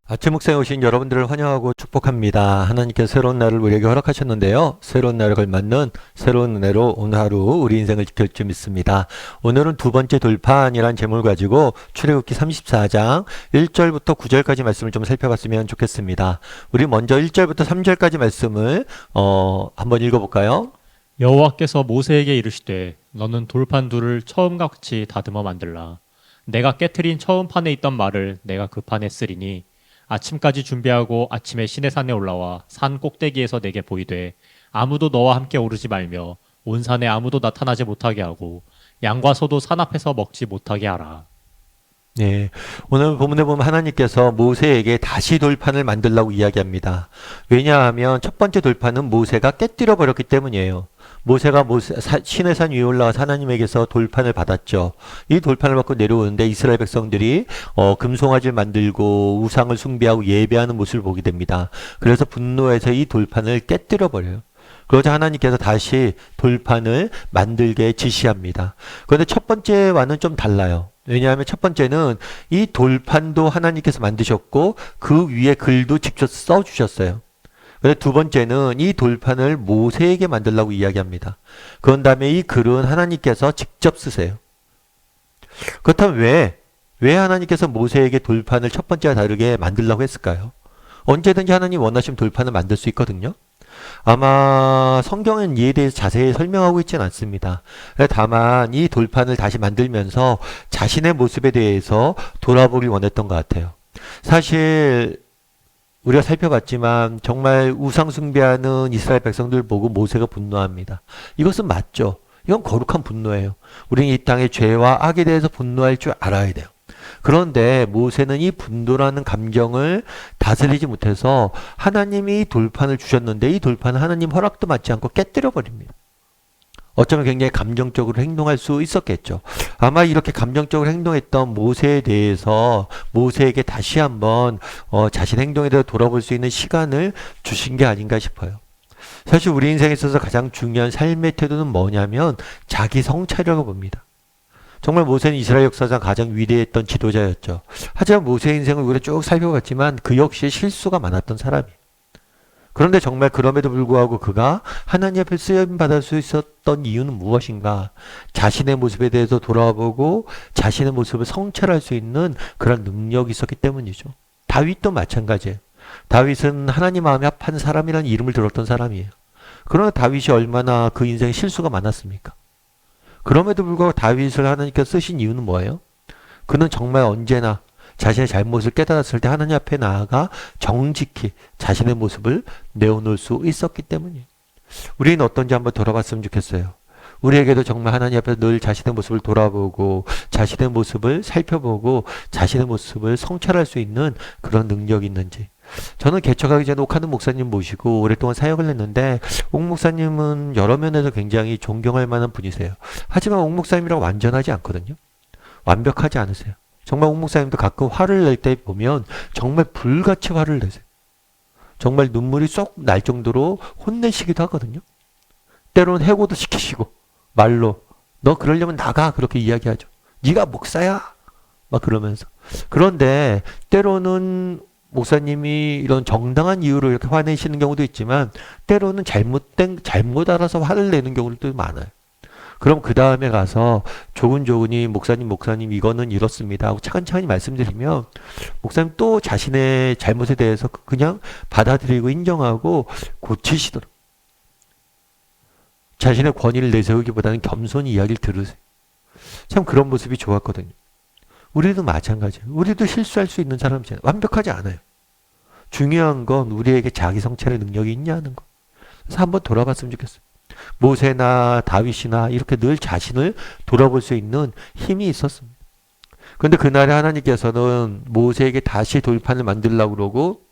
아침 묵상에 오신 여러분들을 환영하고 축복합니다. 하나님께서 새로운 날을 우리에게 허락하셨는데요. 새로운 날을 걸맞는 새로운 은혜로 오늘 하루 우리 인생을 지킬 줄 믿습니다. 오늘은 두 번째 돌판이란 제목을 가지고 출애굽기 34장 1절부터 9절까지 말씀을 좀 살펴봤으면 좋겠습니다. 우리 먼저 1절부터 3절까지 말씀을 한번 읽어볼까요? 여호와께서 모세에게 이르시되 너는 돌판 둘을 처음과 같이 다듬어 만들라. 내가 깨트린 처음 판에 있던 말을 내가 그 판에 쓰리니 아침까지 준비하고 아침에 시내산에 올라와 산 꼭대기에서 내게 보이되 아무도 너와 함께 오르지 말며 온 산에 아무도 나타나지 못하게 하고 양과 소도 산 앞에서 먹지 못하게 하라. 네, 오늘 본문에 보면 하나님께서 모세에게 다시 돌판을 만들라고 이야기합니다. 왜냐하면 첫 번째 돌판은 모세가 깨뜨려 버렸기 때문이에요. 모세가 시내산 위에 올라가서 하나님에게서 돌판을 받았죠. 이 돌판을 받고 내려오는데 이스라엘 백성들이 금송아지를 만들고 우상을 숭배하고 예배하는 모습을 보게 됩니다. 그래서 분노해서 이 돌판을 깨뜨려 버려요. 그러자 하나님께서 다시 돌판을 만들게 지시합니다. 그런데 첫 번째와는 좀 달라요. 왜냐하면 첫 번째는 이 돌판도 하나님께서 만드셨고 그 위에 글도 직접 써주셨어요. 그런데 두 번째는 이 돌판을 모세에게 만들라고 이야기합니다. 그런 다음에 이 글은 하나님께서 직접 쓰세요. 그렇다면 왜 하나님께서 모세에게 돌판을 첫 번째와 다르게 만들라고 했을까요? 언제든지 하나님 원하시면 돌판을 만들 수 있거든요. 아마 성경은 이에 대해서 자세히 설명하고 있지는 않습니다. 다만 이 돌판을 다시 만들면서 자신의 모습에 대해서 돌아보길 원했던 것 같아요. 사실 우리가 살펴봤지만 정말 우상 숭배하는 이스라엘 백성들 보고 모세가 분노합니다. 이것은 맞죠. 이건 거룩한 분노예요. 우리는 이 땅의 죄와 악에 대해서 분노할 줄 알아야 돼요. 그런데 모세는 이 분노라는 감정을 다스리지 못해서 하나님이 돌판을 주셨는데 이 돌판은 하나님 허락도 받지 않고 깨뜨려 버립니다. 어쩌면 굉장히 감정적으로 행동할 수 있었겠죠. 아마 이렇게 감정적으로 행동했던 모세에 대해서 모세에게 다시 한번 자신의 행동에 대해서 돌아볼 수 있는 시간을 주신 게 아닌가 싶어요. 사실 우리 인생에 있어서 가장 중요한 삶의 태도는 뭐냐면 자기 성찰이라고 봅니다. 정말 모세는 이스라엘 역사상 가장 위대했던 지도자였죠. 하지만 모세의 인생을 우리가 쭉 살펴봤지만 그 역시 실수가 많았던 사람이에요. 그런데 정말 그럼에도 불구하고 그가 하나님 앞에 쓰임받을 수 있었던 이유는 무엇인가? 자신의 모습에 대해서 돌아보고 자신의 모습을 성찰할 수 있는 그런 능력이 있었기 때문이죠. 다윗도 마찬가지예요. 다윗은 하나님 마음에 합한 사람이라는 이름을 들었던 사람이에요. 그러나 다윗이 얼마나 그 인생에 실수가 많았습니까? 그럼에도 불구하고 다윗을 하나님께서 쓰신 이유는 뭐예요? 그는 정말 언제나 자신의 잘못을 깨달았을 때 하나님 앞에 나아가 정직히 자신의 모습을 내어놓을 수 있었기 때문이에요. 우리는 어떤지 한번 돌아봤으면 좋겠어요. 우리에게도 정말 하나님 앞에서 늘 자신의 모습을 돌아보고 자신의 모습을 살펴보고 자신의 모습을 성찰할 수 있는 그런 능력이 있는지. 저는 개척하기 전에 옥하는 목사님 모시고 오랫동안 사역을 했는데 옥 목사님은 여러 면에서 굉장히 존경할 만한 분이세요. 하지만 옥 목사님이라고 완전하지 않거든요. 완벽하지 않으세요. 정말 옥 목사님도 가끔 화를 낼 때 보면 정말 불같이 화를 내세요. 정말 눈물이 쏙 날 정도로 혼내시기도 하거든요. 때로는 해고도 시키시고 말로 너 그러려면 나가 그렇게 이야기하죠. 네가 목사야 막 그러면서. 그런데 때로는 목사님이 이런 정당한 이유로 이렇게 화내시는 경우도 있지만 때로는 잘못 알아서 화를 내는 경우도 많아요. 그럼 그 다음에 가서 조근조근히 목사님 이거는 이렇습니다 하고 차근차근히 말씀드리면 목사님 또 자신의 잘못에 대해서 그냥 받아들이고 인정하고 고치시도록 자신의 권위를 내세우기보다는 겸손히 이야기를 들으세요. 참 그런 모습이 좋았거든요. 우리도 마찬가지예요. 우리도 실수할 수 있는 사람이잖아요. 완벽하지 않아요. 중요한 건 우리에게 자기 성찰의 능력이 있냐는 거. 그래서 한번 돌아봤으면 좋겠어요. 모세나 다윗이나 이렇게 늘 자신을 돌아볼 수 있는 힘이 있었습니다. 그런데 그날에 하나님께서는 모세에게 다시 돌판을 만들려고 그러고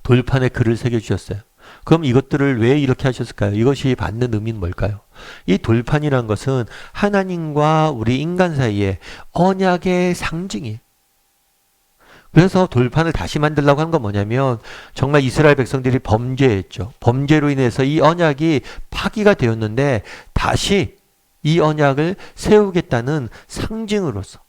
돌판에 글을 새겨주셨어요. 그럼 이것들을 왜 이렇게 하셨을까요? 이것이 받는 의미는 뭘까요? 이 돌판이란 것은 하나님과 우리 인간 사이에 언약의 상징이에요. 그래서 돌판을 다시 만들려고 한 건 뭐냐면 정말 이스라엘 백성들이 범죄했죠. 범죄로 인해서 이 언약이 파기가 되었는데 다시 이 언약을 세우겠다는 상징으로서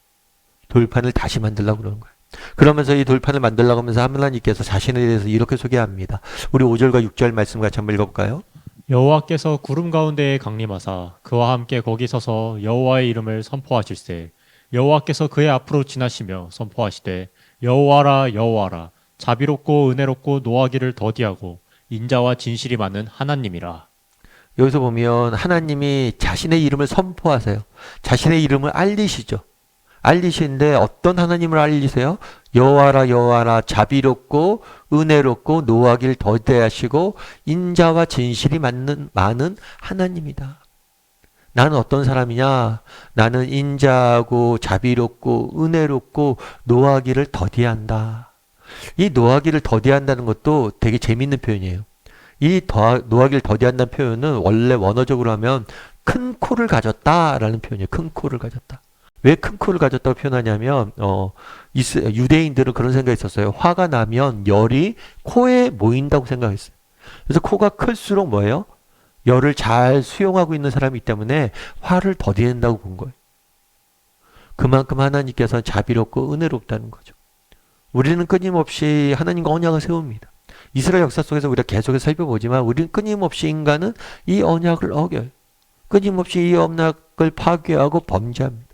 돌판을 다시 만들려고 그러는 거예요. 그러면서 이 돌판을 만들려고 하면서 하나님께서 자신에 대해서 이렇게 소개합니다. 우리 5절과 6절 말씀 같이 한번 읽어볼까요? 여호와께서 구름 가운데에 강림하사 그와 함께 거기 서서 여호와의 이름을 선포하실세. 여호와께서 그의 앞으로 지나시며 선포하시되 여호와라 여호와라 자비롭고 은혜롭고 노하기를 더디하고 인자와 진실이 많은 하나님이라. 여기서 보면 하나님이 자신의 이름을 선포하세요. 자신의 이름을 알리시죠. 알리시는데 어떤 하나님을 알리세요? 여호와라 여호와라 자비롭고 은혜롭고 노하기를 더디하시고 인자와 진실이 많은 하나님이다. 나는 어떤 사람이냐? 나는 인자하고 자비롭고 은혜롭고 노하기를 더디한다. 이 노하기를 더디한다는 것도 되게 재밌는 표현이에요. 이 노하기를 더디한다는 표현은 원래 원어적으로 하면 큰 코를 가졌다라는 표현이에요. 큰 코를 가졌다. 왜 큰 코를 가졌다고 표현하냐면 유대인들은 그런 생각이 있었어요. 화가 나면 열이 코에 모인다고 생각했어요. 그래서 코가 클수록 뭐예요? 열을 잘 수용하고 있는 사람이기 때문에 화를 더디낸다고 본 거예요. 그만큼 하나님께서는 자비롭고 은혜롭다는 거죠. 우리는 끊임없이 하나님과 언약을 세웁니다. 이스라엘 역사 속에서 우리가 계속해서 살펴보지만 우리는 끊임없이 인간은 이 언약을 어겨요. 끊임없이 이 언약을 파괴하고 범죄합니다.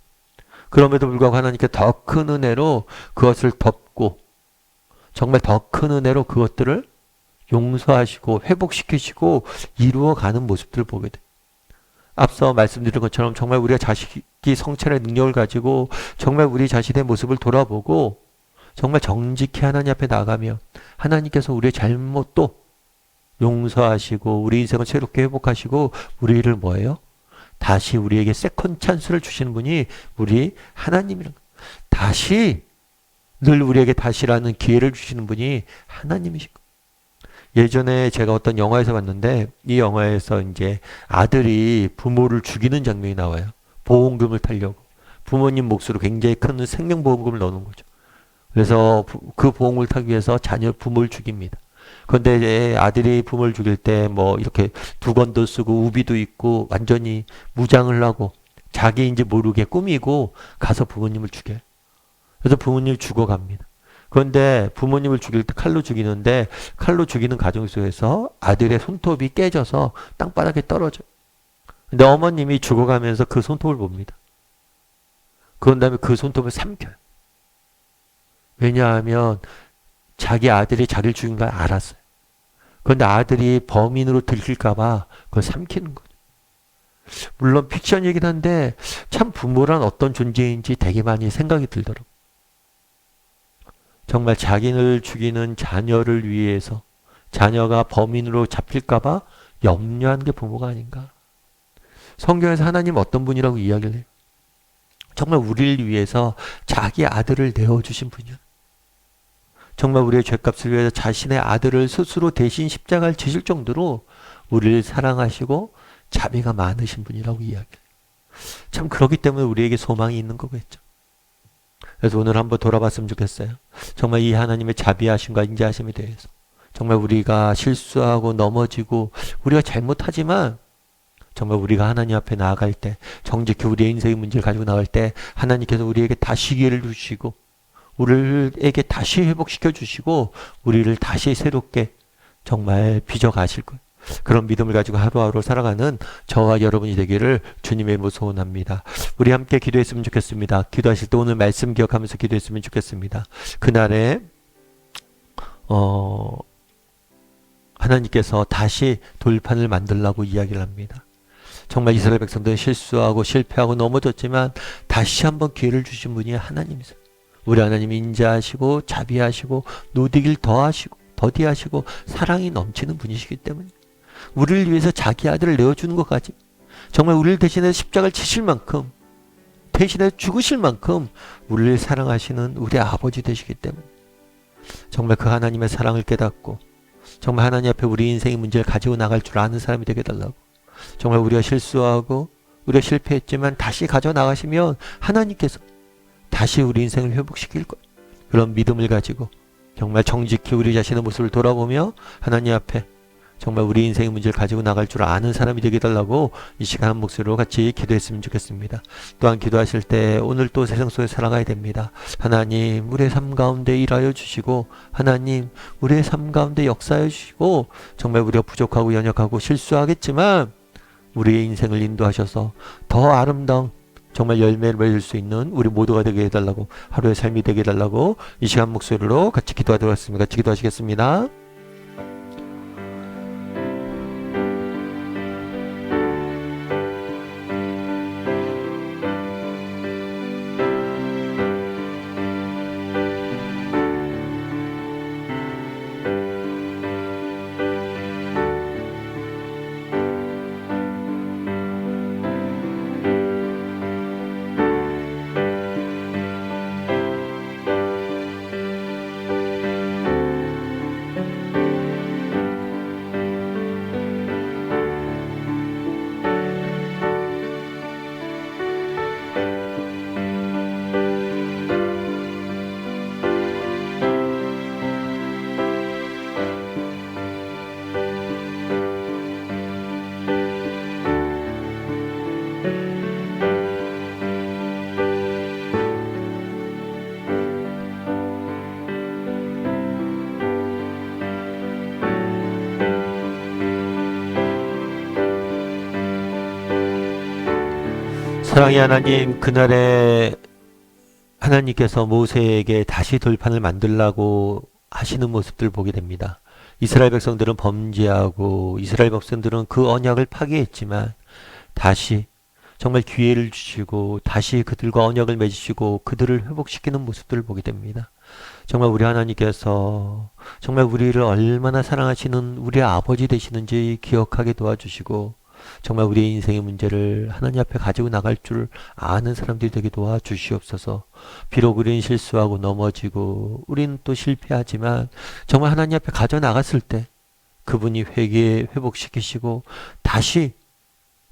그럼에도 불구하고 하나님께 더 큰 은혜로 그것을 덮고 정말 더 큰 은혜로 그것들을 용서하시고 회복시키시고 이루어가는 모습들을 보게 돼요. 앞서 말씀드린 것처럼 정말 우리가 자식이 성찰의 능력을 가지고 정말 우리 자신의 모습을 돌아보고 정말 정직히 하나님 앞에 나가며 하나님께서 우리의 잘못도 용서하시고 우리 인생을 새롭게 회복하시고 우리를 뭐예요? 다시 우리에게 세컨 찬스를 주시는 분이 우리 하나님이란 거예요. 다시 늘 우리에게 다시라는 기회를 주시는 분이 하나님이신 거예요. 예전에 제가 어떤 영화에서 봤는데 이 영화에서 이제 아들이 부모를 죽이는 장면이 나와요. 보험금을 타려고. 부모님 몫으로 굉장히 큰 생명보험금을 넣는 거죠. 그래서 그 보험을 타기 위해서 부모를 죽입니다. 그런데 이제 아들이 부모를 죽일 때 뭐 이렇게 두건도 쓰고 우비도 있고 완전히 무장을 하고 자기인지 모르게 꾸미고 가서 부모님을 죽여요. 그래서 부모님을 죽어갑니다. 그런데 부모님을 죽일 때 칼로 죽이는데 칼로 죽이는 과정 속에서 아들의 손톱이 깨져서 땅바닥에 떨어져요. 근데 어머님이 죽어가면서 그 손톱을 봅니다. 그런 다음에 그 손톱을 삼켜요. 왜냐하면 자기 아들이 자기를 죽인 걸 알았어요. 그런데 아들이 범인으로 들킬까봐 그걸 삼키는 거죠. 물론 픽션이긴 한데 참 부모란 어떤 존재인지 되게 많이 생각이 들더라고요. 정말 자기를 죽이는 자녀를 위해서 자녀가 범인으로 잡힐까봐 염려하는 게 부모가 아닌가. 성경에서 하나님 어떤 분이라고 이야기를 해요? 정말 우리를 위해서 자기 아들을 내어주신 분이요. 정말 우리의 죄값을 위해서 자신의 아들을 스스로 대신 십자가를 지실 정도로 우리를 사랑하시고 자비가 많으신 분이라고 이야기해요. 참 그렇기 때문에 우리에게 소망이 있는 거겠죠. 그래서 오늘 한번 돌아봤으면 좋겠어요. 정말 이 하나님의 자비하심과 인자하심에 대해서 정말 우리가 실수하고 넘어지고 우리가 잘못하지만 정말 우리가 하나님 앞에 나아갈 때 정직히 우리의 인생의 문제를 가지고 나갈 때 하나님께서 우리에게 다시 기회를 주시고 우리에게 다시 회복시켜 주시고 우리를 다시 새롭게 정말 빚어 가실 거예요. 그런 믿음을 가지고 하루하루 살아가는 저와 여러분이 되기를 주님의 이름으로 소원합니다. 우리 함께 기도했으면 좋겠습니다. 기도하실 때 오늘 말씀 기억하면서 기도했으면 좋겠습니다. 그날에 하나님께서 다시 돌판을 만들라고 이야기를 합니다. 정말 이스라엘 백성들은 실수하고 실패하고 넘어졌지만 다시 한번 기회를 주신 분이 하나님이세요. 우리 하나님이 인자하시고 자비하시고 노디길 더디하시고 사랑이 넘치는 분이시기 때문에 우리를 위해서 자기 아들을 내어주는 것까지 정말 우리를 대신해 십자가를 지실 만큼 대신해 죽으실 만큼 우리를 사랑하시는 우리 아버지 되시기 때문에 정말 그 하나님의 사랑을 깨닫고 정말 하나님 앞에 우리 인생의 문제를 가지고 나갈 줄 아는 사람이 되게 해달라고. 정말 우리가 실수하고 우리가 실패했지만 다시 가져나가시면 하나님께서 다시 우리 인생을 회복시킬 것. 그런 믿음을 가지고 정말 정직히 우리 자신의 모습을 돌아보며 하나님 앞에 정말 우리 인생의 문제를 가지고 나갈 줄 아는 사람이 되게 해달라고 이 시간 한 목소리로 같이 기도했으면 좋겠습니다. 또한 기도하실 때 오늘 또 세상 속에 살아가야 됩니다. 하나님 우리의 삶 가운데 일하여 주시고 하나님 우리의 삶 가운데 역사해 주시고 정말 우리가 부족하고 연약하고 실수하겠지만 우리의 인생을 인도하셔서 더 아름다운 정말 열매를 맺을 수 있는 우리 모두가 되게 해달라고 하루의 삶이 되게 해달라고 이 시간 목소리로 같이 기도하도록 하겠습니다. 같이 기도하시겠습니다. 사랑의 하나님, 그날에 하나님께서 모세에게 다시 돌판을 만들라고 하시는 모습들을 보게 됩니다. 이스라엘 백성들은 범죄하고 이스라엘 백성들은 그 언약을 파기했지만 다시 정말 기회를 주시고 다시 그들과 언약을 맺으시고 그들을 회복시키는 모습들을 보게 됩니다. 정말 우리 하나님께서 정말 우리를 얼마나 사랑하시는 우리 아버지 되시는지 기억하게 도와주시고 정말 우리의 인생의 문제를 하나님 앞에 가지고 나갈 줄 아는 사람들이 되게 도와주시옵소서. 비록 우리는 실수하고 넘어지고 우리는 또 실패하지만 정말 하나님 앞에 가져 나갔을 때 그분이 회복시키시고 다시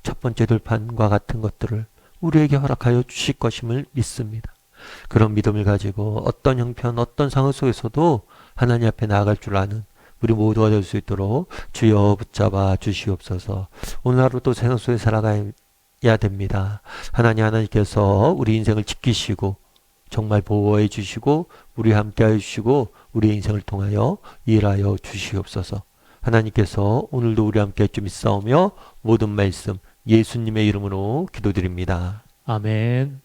첫 번째 돌판과 같은 것들을 우리에게 허락하여 주실 것임을 믿습니다. 그런 믿음을 가지고 어떤 형편 어떤 상황 속에서도 하나님 앞에 나아갈 줄 아는 우리 모두가 될 수 있도록 주여 붙잡아 주시옵소서. 오늘 하루 또 세상 속에 살아가야 됩니다. 하나님께서 우리 인생을 지키시고 정말 보호해 주시고 우리 함께 해 주시고 우리 인생을 통하여 일하여 주시옵소서. 하나님께서 오늘도 우리 함께 좀 있사오며 모든 말씀 예수님의 이름으로 기도드립니다. 아멘.